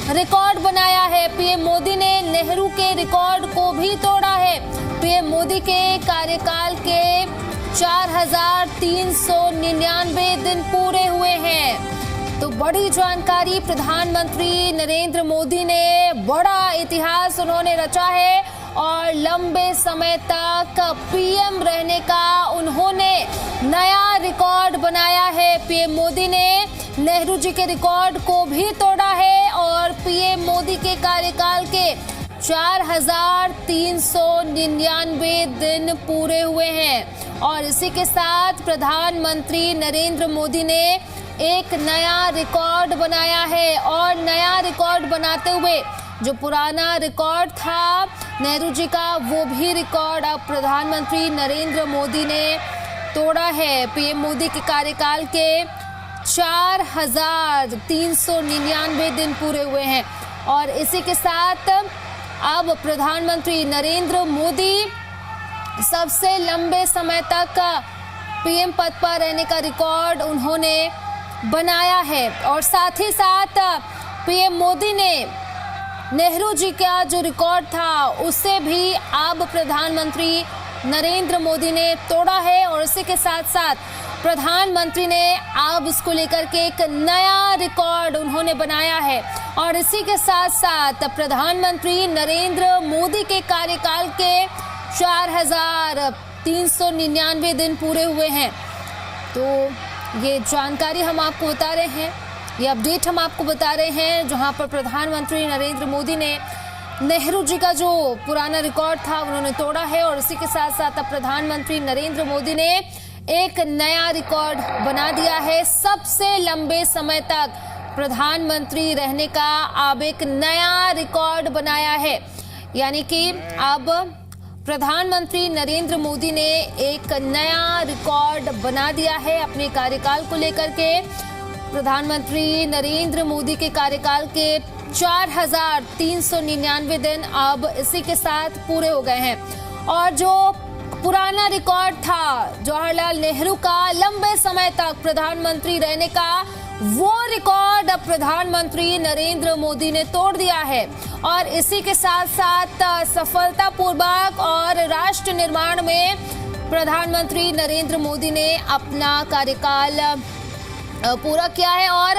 Record बनाया है। PM Modi ने नेहरू के रिकॉर्ड को भी तोड़ा है। पीएम मोदी के कार्यकाल के 4399 दिन पूरे हुए हैं। तो बड़ी जानकारी, प्रधानमंत्री नरेंद्र मोदी ने बड़ा इतिहास उन्होंने रचा है और लंबे समय तक पीएम रहने का उन्होंने नया रिकॉर्ड बनाया है। पीएम मोदी ने नेहरू जी के रिकॉर्ड को भी तोड़ा है और पीएम मोदी के कार्यकाल के 4399 दिन पूरे हुए हैं। और इसी के साथ प्रधानमंत्री नरेंद्र मोदी ने एक नया रिकॉर्ड बनाया है और नया रिकॉर्ड बनाते हुए जो पुराना रिकॉर्ड था नेहरू जी का, वो भी रिकॉर्ड अब प्रधानमंत्री नरेंद्र मोदी ने तोड़ा है। पीएम मोदी के कार्यकाल के 4399 दिन पूरे हुए हैं और इसी के साथ अब प्रधानमंत्री नरेंद्र मोदी सबसे लंबे समय तक पीएम पद पर रहने का रिकॉर्ड उन्होंने बनाया है। और साथ ही साथ पीएम मोदी ने नेहरू जी का जो रिकॉर्ड था उसे भी अब प्रधानमंत्री नरेंद्र मोदी ने तोड़ा है और इसी के साथ साथ प्रधानमंत्री ने अब इसको लेकर के एक नया रिकॉर्ड उन्होंने बनाया है। और इसी के साथ साथ प्रधानमंत्री नरेंद्र मोदी के कार्यकाल के 4399 दिन पूरे हुए हैं। तो ये जानकारी हम आपको बता रहे हैं, ये अपडेट हम आपको बता रहे हैं, जहां पर प्रधानमंत्री नरेंद्र मोदी ने नेहरू जी का जो पुराना रिकॉर्ड था उन्होंने तोड़ा है और इसी के साथ साथ अब प्रधानमंत्री नरेंद्र मोदी ने एक नया रिकॉर्ड बना दिया है। सबसे लंबे समय तक प्रधानमंत्री रहने का अब एक नया रिकॉर्ड बनाया है। यानी कि अब प्रधानमंत्री नरेंद्र मोदी ने एक नया रिकॉर्ड बना दिया है अपने कार्यकाल को लेकर के। प्रधानमंत्री नरेंद्र मोदी के कार्यकाल के 4399 दिन अब इसी के साथ पूरे हो गए हैं। और जो पुराना रिकॉर्ड था जवाहरलाल नेहरू का लंबे समय तक प्रधानमंत्री रहने का, वो रिकॉर्ड अब प्रधानमंत्री नरेंद्र मोदी ने तोड़ दिया है। और इसी के साथ साथ सफलतापूर्वक और राष्ट्र निर्माण में प्रधानमंत्री नरेंद्र मोदी ने अपना कार्यकाल पूरा किया है। और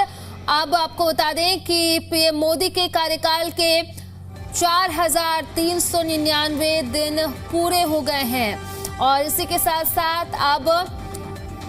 अब आपको बता दें कि पीएम मोदी के कार्यकाल के 4399 दिन पूरे हो गए हैं। और इसी के साथ साथ अब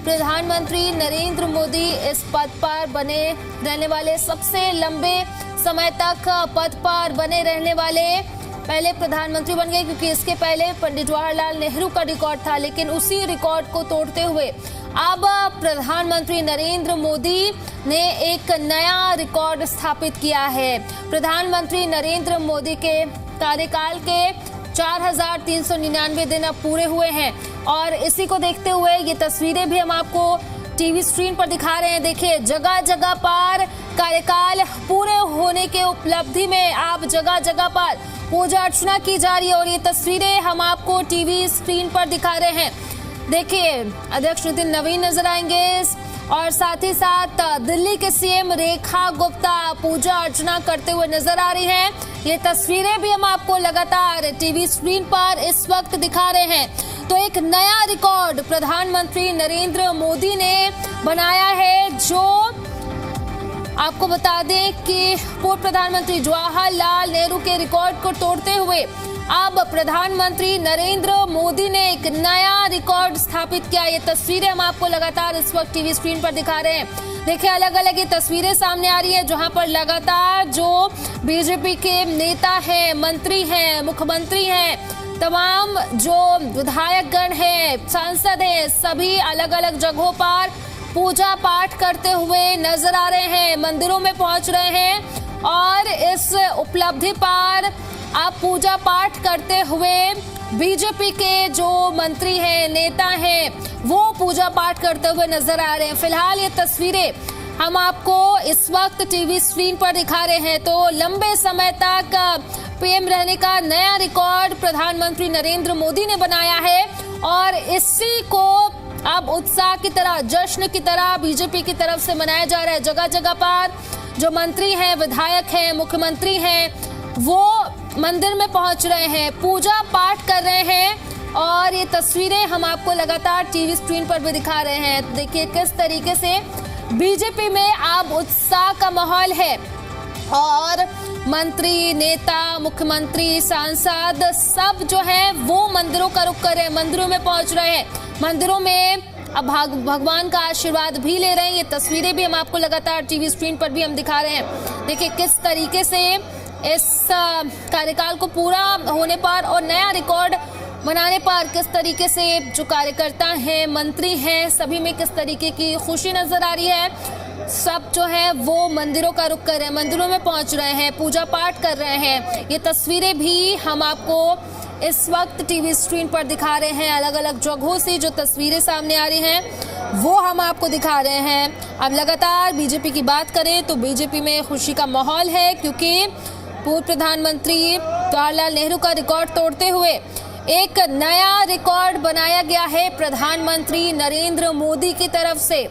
प्रधानमंत्री नरेंद्र मोदी इस पद पर बने रहने वाले, सबसे लंबे समय तक पद पर बने रहने वाले पहले प्रधानमंत्री बन गए, क्योंकि इसके पहले पंडित जवाहरलाल नेहरू का रिकॉर्ड था। लेकिन उसी रिकॉर्ड को तोड़ते हुए अब प्रधानमंत्री नरेंद्र मोदी ने एक नया रिकॉर्ड स्थापित किया है। प्रधानमंत्री नरेंद्र मोदी के कार्यकाल के 4399 दिन अब पूरे हुए हैं और इसी को देखते हुए ये तस्वीरें भी हम आपको टीवी स्क्रीन पर दिखा रहे हैं। देखिए, जगह जगह पर कार्यकाल पूरे होने के उपलब्धि में अब जगह जगह पर पूजा अर्चना की जा रही है और ये तस्वीरें हम आपको टीवी स्क्रीन पर दिखा रहे हैं। देखिए, अध्यक्ष नितिन नवीन नजर आएंगे और साथ ही साथ दिल्ली के सीएम रेखा गुप्ता पूजा अर्चना करते हुए नजर आ रही हैं। ये तस्वीरें भी हम आपको लगातार टीवी स्क्रीन पर इस वक्त दिखा रहे हैं। तो एक नया रिकॉर्ड प्रधानमंत्री नरेंद्र मोदी ने बनाया है, जो आपको बता दें कि पूर्व प्रधानमंत्री जवाहरलाल नेहरू के रिकॉर्ड को तोड़ते हुए अब प्रधानमंत्री नरेंद्र मोदी ने एक नया रिकॉर्ड स्थापित किया। ये तस्वीरें हम आपको लगातार इस वक्त टीवी स्क्रीन पर दिखा रहे हैं। देखिए, अलग अलग ये तस्वीरें सामने आ रही है, जहां पर लगातार जो बीजेपी के नेता हैं, मंत्री हैं, मुख्यमंत्री हैं, तमाम जो विधायकगण हैं, सांसद हैं, सभी अलग अलग जगहों पर पूजा पाठ करते हुए नजर आ रहे हैं, मंदिरों में पहुंच रहे हैं और इस उपलब्धि पर आप पूजा पाठ करते हुए बीजेपी के जो मंत्री हैं, नेता हैं, वो पूजा पाठ करते हुए नजर आ रहे हैं। फिलहाल ये तस्वीरें हम आपको इस वक्त टीवी स्क्रीन पर दिखा रहे हैं। तो लंबे समय तक पीएम रहने का नया रिकॉर्ड प्रधानमंत्री नरेंद्र मोदी ने बनाया है और इसी को अब उत्साह की तरह, जश्न की तरह बीजेपी की तरफ से मनाया जा रहा है। जगह जगह पर जो मंत्री हैं, विधायक हैं, मुख्यमंत्री हैं, वो मंदिर में पहुंच रहे हैं, पूजा पाठ कर रहे हैं और ये तस्वीरें हम आपको लगातार टीवी स्क्रीन पर भी दिखा रहे हैं। देखिए किस तरीके से बीजेपी में अब उत्साह का माहौल है और मंत्री, नेता, मुख्यमंत्री, सांसद सब जो है वो मंदिरों का रुख कर रहे हैं, मंदिरों में पहुंच रहे हैं, मंदिरों में अब भगवान का आशीर्वाद भी ले रहे हैं। ये तस्वीरें भी हम आपको लगातार टीवी स्क्रीन पर भी हम दिखा रहे हैं। देखिए किस तरीके से इस कार्यकाल को पूरा होने पर और नया रिकॉर्ड बनाने पर किस तरीके से जो कार्यकर्ता हैं, मंत्री हैं, सभी में किस तरीके की खुशी नजर आ रही है। सब जो है वो मंदिरों का रुख कर रहे हैं, मंदिरों में पहुंच रहे हैं, पूजा पाठ कर रहे हैं। ये तस्वीरें भी हम आपको इस वक्त टीवी स्क्रीन पर दिखा रहे हैं। अलग अलग जगहों से जो तस्वीरें सामने आ रही हैं वो हम आपको दिखा रहे हैं। अब लगातार बीजेपी की बात करें तो बीजेपी में खुशी का माहौल है, क्योंकि पूर्व प्रधानमंत्री जवाहरलाल नेहरू का रिकॉर्ड तोड़ते हुए एक नया रिकॉर्ड बनाया गया है प्रधानमंत्री नरेंद्र मोदी की तरफ से।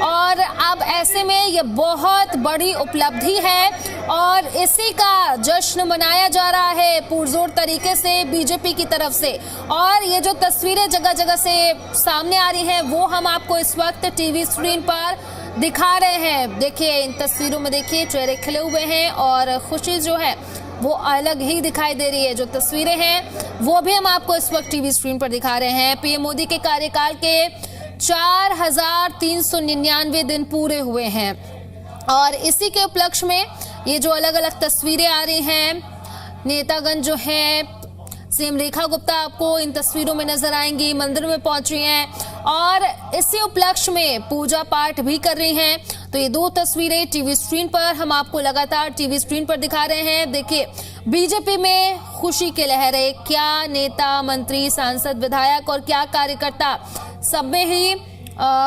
और अब ऐसे में ये बहुत बड़ी उपलब्धि है और इसी का जश्न मनाया जा रहा है पुरजोर तरीके से बीजेपी की तरफ से। और ये जो तस्वीरें जगह जगह से सामने आ रही हैं वो हम आपको इस वक्त टीवी स्क्रीन पर दिखा रहे हैं। देखिए इन तस्वीरों में देखिए चेहरे खिले हुए हैं और खुशी जो है वो अलग ही दिखाई दे रही है। जो तस्वीरें हैं वो भी हम आपको इस वक्त टीवी स्क्रीन पर दिखा रहे हैं। पीएम मोदी के कार्यकाल के 4399 दिन पूरे हुए हैं और इसी के उपलक्ष्य में ये जो अलग अलग तस्वीरें आ रही हैं, नेतागण जो हैं, सीएम रेखा गुप्ता आपको इन तस्वीरों में नजर आएंगी, मंदिर में पहुंच रही हैं और इसी उपलक्ष्य में पूजा पाठ भी कर रही हैं। तो ये दो तस्वीरें टीवी स्क्रीन पर हम आपको लगातार टीवी स्क्रीन पर दिखा रहे हैं। देखिए बीजेपी में खुशी की लहर है, क्या नेता, मंत्री, सांसद, विधायक और क्या कार्यकर्ता, सब में ही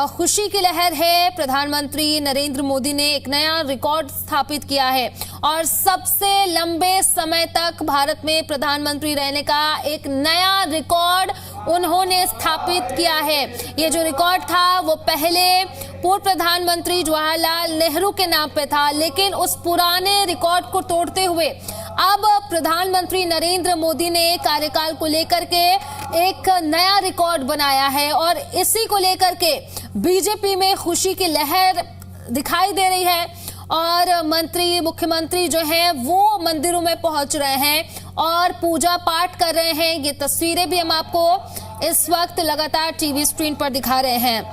खुशी की लहर है। प्रधानमंत्री नरेंद्र मोदी ने एक नया रिकॉर्ड स्थापित किया है और सबसे लंबे समय तक भारत में प्रधानमंत्री रहने का एक नया रिकॉर्ड उन्होंने स्थापित किया है। ये जो रिकॉर्ड था वो पहले पूर्व प्रधानमंत्री जवाहरलाल नेहरू के नाम पे था, लेकिन उस पुराने रिकॉर्ड को तोड़ते हुए अब प्रधानमंत्री नरेंद्र मोदी ने कार्यकाल को लेकर के एक नया रिकॉर्ड बनाया है और इसी को लेकर के बीजेपी में खुशी की लहर दिखाई दे रही है और मंत्री, मुख्यमंत्री जो हैं वो मंदिरों में पहुंच रहे हैं और पूजा पाठ कर रहे हैं। ये तस्वीरें भी हम आपको इस वक्त लगातार टीवी स्क्रीन पर दिखा रहे हैं।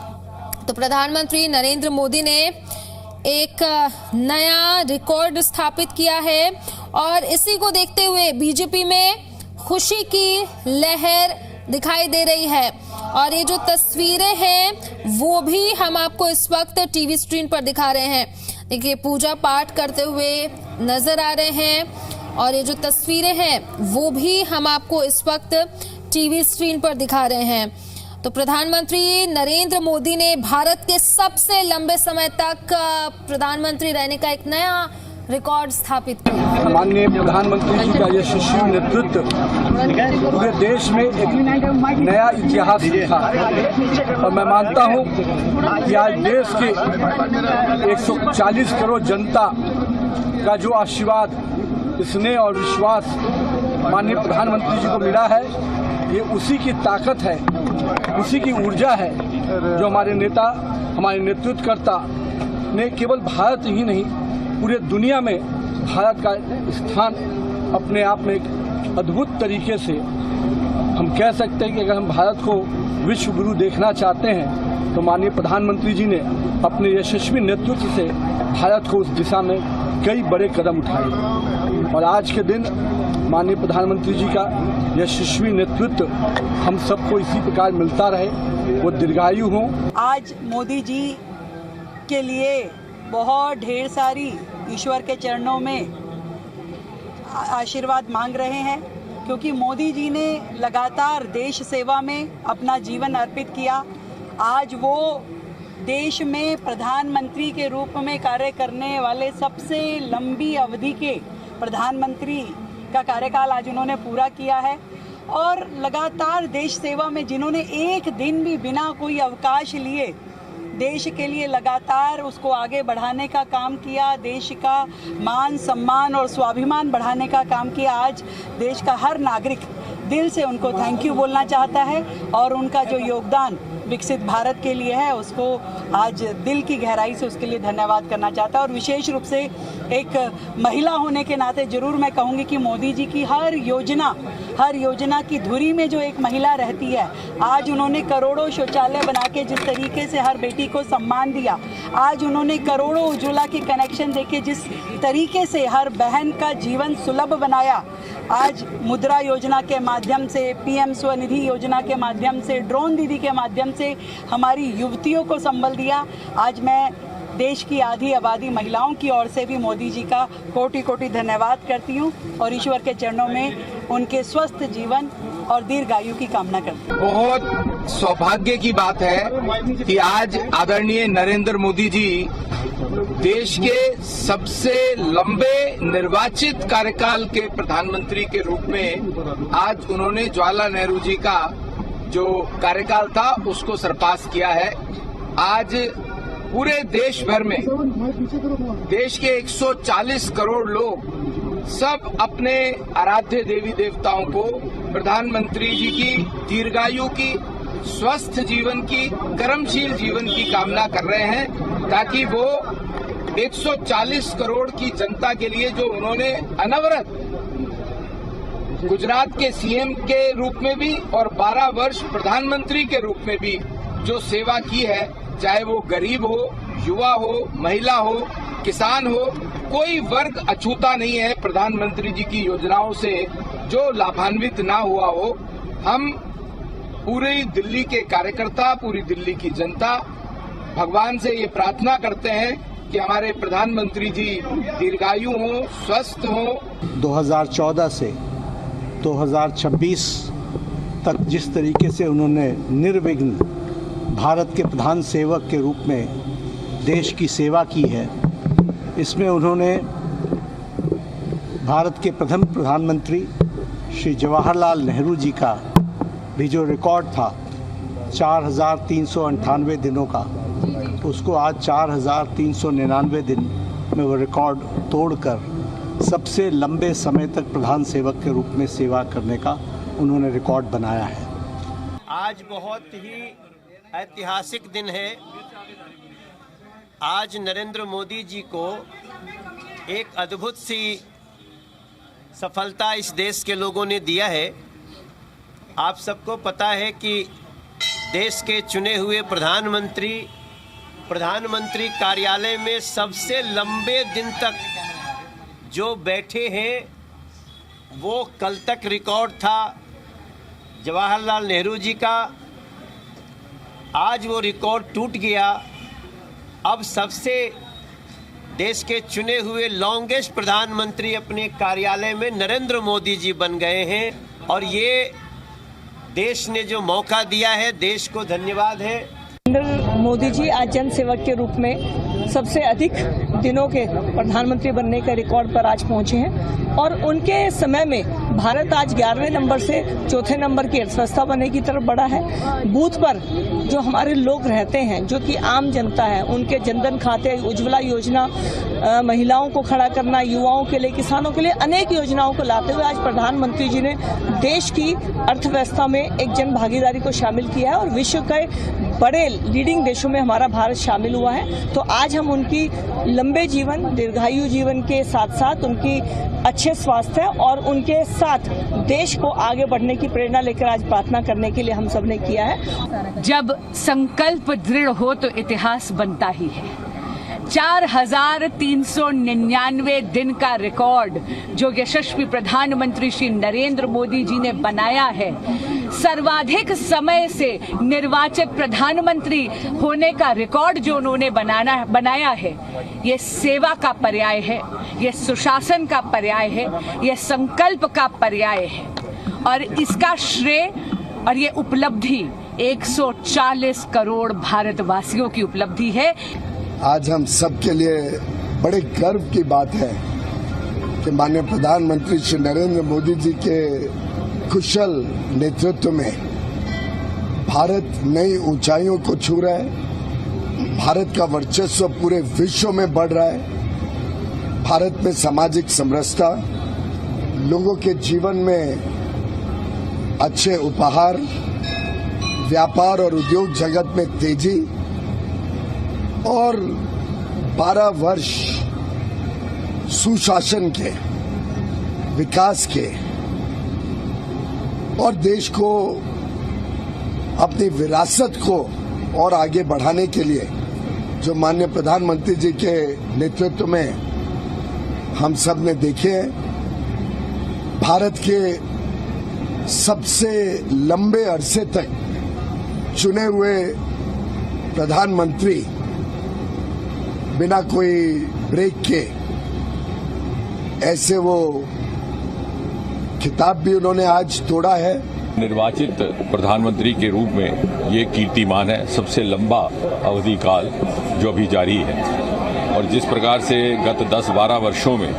तो प्रधानमंत्री नरेंद्र मोदी ने एक नया रिकॉर्ड स्थापित किया है और इसी को देखते हुए बीजेपी में खुशी की लहर दिखाई दे रही है। और ये जो तस्वीरें हैं वो भी हम आपको इस वक्त टीवी स्क्रीन पर दिखा रहे हैं। देखिए पूजा पाठ करते हुए नजर आ रहे हैं और ये जो तस्वीरें हैं वो भी हम आपको इस वक्त टीवी स्क्रीन पर दिखा रहे हैं। तो प्रधानमंत्री नरेंद्र मोदी ने भारत के सबसे लंबे समय तक प्रधानमंत्री रहने का एक नया रिकॉर्ड स्थापित किया। माननीय प्रधानमंत्री जी का यशस्वी नेतृत्व पूरे देश में एक नया इतिहास लिखा और मैं मानता हूं कि आज देश के 140 करोड़ जनता का जो आशीर्वाद, स्नेह और विश्वास माननीय प्रधानमंत्री जी को मिला है, ये उसी की ताकत है, उसी की ऊर्जा है जो हमारे नेता, हमारे नेतृत्वकर्ता ने केवल भारत ही नहीं पूरे दुनिया में भारत का स्थान अपने आप में एक अद्भुत तरीके से हम कह सकते हैं कि अगर हम भारत को विश्व गुरु देखना चाहते हैं तो माननीय प्रधानमंत्री जी ने अपने यशस्वी नेतृत्व से भारत को उस दिशा में कई बड़े कदम उठाए और आज के दिन माननीय प्रधानमंत्री जी का यशस्वी नेतृत्व हम सबको इसी प्रकार मिलता रहे, वो दीर्घायु हों। आज मोदी जी के लिए बहुत ढेर सारी ईश्वर के चरणों में आशीर्वाद मांग रहे हैं, क्योंकि मोदी जी ने लगातार देश सेवा में अपना जीवन अर्पित किया। आज वो देश में प्रधानमंत्री के रूप में कार्य करने वाले सबसे लंबी अवधि के प्रधानमंत्री का कार्यकाल आज उन्होंने पूरा किया है और लगातार देश सेवा में जिन्होंने एक दिन भी बिना कोई अवकाश लिए देश के लिए लगातार उसको आगे बढ़ाने का काम किया, देश का मान सम्मान और स्वाभिमान बढ़ाने का काम किया। आज देश का हर नागरिक दिल से उनको थैंक यू बोलना चाहता है और उनका जो योगदान विकसित भारत के लिए है उसको आज दिल की गहराई से उसके लिए धन्यवाद करना चाहता है। और विशेष रूप से एक महिला होने के नाते जरूर मैं कहूँगी कि मोदी जी की हर योजना की धुरी में जो एक महिला रहती है, आज उन्होंने करोड़ों शौचालय बना के जिस तरीके से हर बेटी को सम्मान दिया, आज उन्होंने करोड़ों उज्ज्वला के कनेक्शन देके जिस तरीके से हर बहन का जीवन सुलभ बनाया, आज मुद्रा योजना के माध्यम से, पीएम स्वनिधि योजना के माध्यम से, ड्रोन दीदी के माध्यम से हमारी युवतियों को संबल दिया। आज मैं देश की आधी आबादी महिलाओं की ओर से भी मोदी जी का कोटि कोटि धन्यवाद करती हूँ और ईश्वर के चरणों में उनके स्वस्थ जीवन और दीर्घायु की कामना करती हूँ। बहुत सौभाग्य की बात है कि आज आदरणीय नरेंद्र मोदी जी देश के सबसे लंबे निर्वाचित कार्यकाल के प्रधानमंत्री के रूप में आज उन्होंने जवाहरलाल नेहरू जी का जो कार्यकाल था उसको सरपास किया है। आज पूरे देश भर में देश के 140 करोड़ लोग सब अपने आराध्य देवी देवताओं को प्रधानमंत्री जी की दीर्घायु की, स्वस्थ जीवन की, कर्मशील जीवन की कामना कर रहे हैं ताकि वो 140 करोड़ की जनता के लिए जो उन्होंने अनवरत गुजरात के सीएम के रूप में भी और 12 वर्ष प्रधानमंत्री के रूप में भी जो सेवा की है, चाहे वो गरीब हो, युवा हो, महिला हो, किसान हो, कोई वर्ग अछूता नहीं है प्रधानमंत्री जी की योजनाओं से जो लाभान्वित ना हुआ हो। हम पूरी दिल्ली के कार्यकर्ता, पूरी दिल्ली की जनता भगवान से ये प्रार्थना करते हैं कि हमारे प्रधानमंत्री जी दीर्घायु हो, स्वस्थ हो। 2014 से 2026 तक जिस तरीके से उन्होंने निर्विघ्न भारत के प्रधान सेवक के रूप में देश की सेवा की है, इसमें उन्होंने भारत के प्रथम प्रधानमंत्री श्री जवाहरलाल नेहरू जी का भी जो रिकॉर्ड था 4,398 दिनों का, उसको आज 4,399 दिन में वो रिकॉर्ड तोड़कर सबसे लंबे समय तक प्रधान सेवक के रूप में सेवा करने का उन्होंने रिकॉर्ड बनाया है। आज बहुत ही ऐतिहासिक दिन है। आज नरेंद्र मोदी जी को एक अद्भुत सी सफलता इस देश के लोगों ने दिया है। आप सबको पता है कि देश के चुने हुए प्रधानमंत्री कार्यालय में सबसे लंबे दिन तक जो बैठे हैं वो कल तक रिकॉर्ड था जवाहरलाल नेहरू जी का। आज वो रिकॉर्ड टूट गया। अब सबसे देश के चुने हुए लॉन्गेस्ट प्रधानमंत्री अपने कार्यालय में नरेंद्र मोदी जी बन गए हैं और ये देश ने जो मौका दिया है, देश को धन्यवाद है। नरेंद्र मोदी जी आज जन सेवक के रूप में सबसे अधिक दिनों के प्रधानमंत्री बनने के रिकॉर्ड पर आज पहुंचे हैं और उनके समय में भारत आज 11वें नंबर से चौथे नंबर की अर्थव्यवस्था बनने की तरफ बढ़ा है। बूथ पर जो हमारे लोग रहते हैं, जो कि आम जनता है, उनके जनधन खाते, उज्ज्वला योजना, महिलाओं को खड़ा करना, युवाओं के लिए, किसानों के लिए अनेक योजनाओं को लाते हुए आज प्रधानमंत्री जी ने देश की अर्थव्यवस्था में एक जन भागीदारी को शामिल किया है और विश्व के बड़े लीडिंग देशों में हमारा भारत शामिल हुआ है। तो आज हम उनकी लंबे जीवन, दीर्घायु जीवन के साथ साथ उनकी अच्छे स्वास्थ्य और उनके साथ देश को आगे बढ़ने की प्रेरणा लेकर आज प्रार्थना करने के लिए हम सब ने किया है। जब संकल्प दृढ़ हो तो इतिहास बनता ही है। 4,399 दिन का रिकॉर्ड जो यशस्वी प्रधानमंत्री श्री नरेंद्र मोदी जी ने बनाया है, सर्वाधिक समय से निर्वाचित प्रधानमंत्री होने का रिकॉर्ड जो उन्होंने बनाया है, ये सेवा का पर्याय है, ये सुशासन का पर्याय है, ये संकल्प का पर्याय है और इसका श्रेय और ये उपलब्धि 140 करोड़ भारतवासियों की उपलब्धि है। आज हम सब के लिए बड़े गर्व की बात है कि माननीय प्रधानमंत्री श्री नरेंद्र मोदी जी के कुशल नेतृत्व में भारत नई ऊंचाइयों को छू रहा है। भारत का वर्चस्व पूरे विश्व में बढ़ रहा है। भारत में सामाजिक समरसता, लोगों के जीवन में अच्छे उपहार, व्यापार और उद्योग जगत में तेजी और 12 वर्ष सुशासन के, विकास के और देश को अपनी विरासत को और आगे बढ़ाने के लिए जो माननीय प्रधानमंत्री जी के नेतृत्व में हम सब ने देखे, भारत के सबसे लंबे अरसे तक चुने हुए प्रधानमंत्री बिना कोई ब्रेक के, ऐसे वो खिताब भी उन्होंने आज तोड़ा है। निर्वाचित प्रधानमंत्री के रूप में ये कीर्तिमान है, सबसे लंबा अवधि काल जो अभी जारी है। और जिस प्रकार से गत 10-12 वर्षों में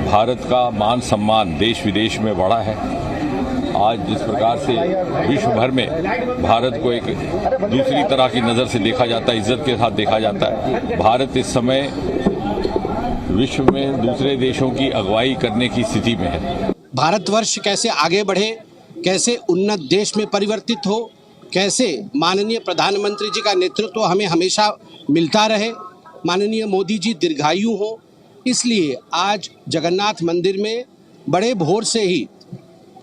भारत का मान सम्मान देश विदेश में बढ़ा है, आज जिस प्रकार से विश्व भर में भारत को एक दूसरी तरह की नज़र से देखा जाता है, इज्जत के साथ देखा जाता है, भारत इस समय विश्व में दूसरे देशों की अगुवाई करने की स्थिति में है। भारतवर्ष कैसे आगे बढ़े, कैसे उन्नत देश में परिवर्तित हो, कैसे माननीय प्रधानमंत्री जी का नेतृत्व हमें हमेशा मिलता रहे, माननीय मोदी जी दीर्घायु हो, इसलिए आज जगन्नाथ मंदिर में बड़े भोर से ही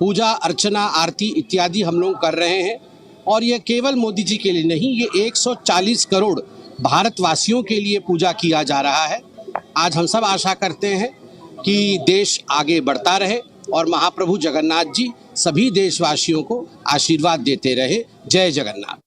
पूजा अर्चना आरती इत्यादि हम लोग कर रहे हैं। और ये केवल मोदी जी के लिए नहीं, ये 140 करोड़ भारतवासियों के लिए पूजा किया जा रहा है। आज हम सब आशा करते हैं कि देश आगे बढ़ता रहे और महाप्रभु जगन्नाथ जी सभी देशवासियों को आशीर्वाद देते रहे। जय जगन्नाथ।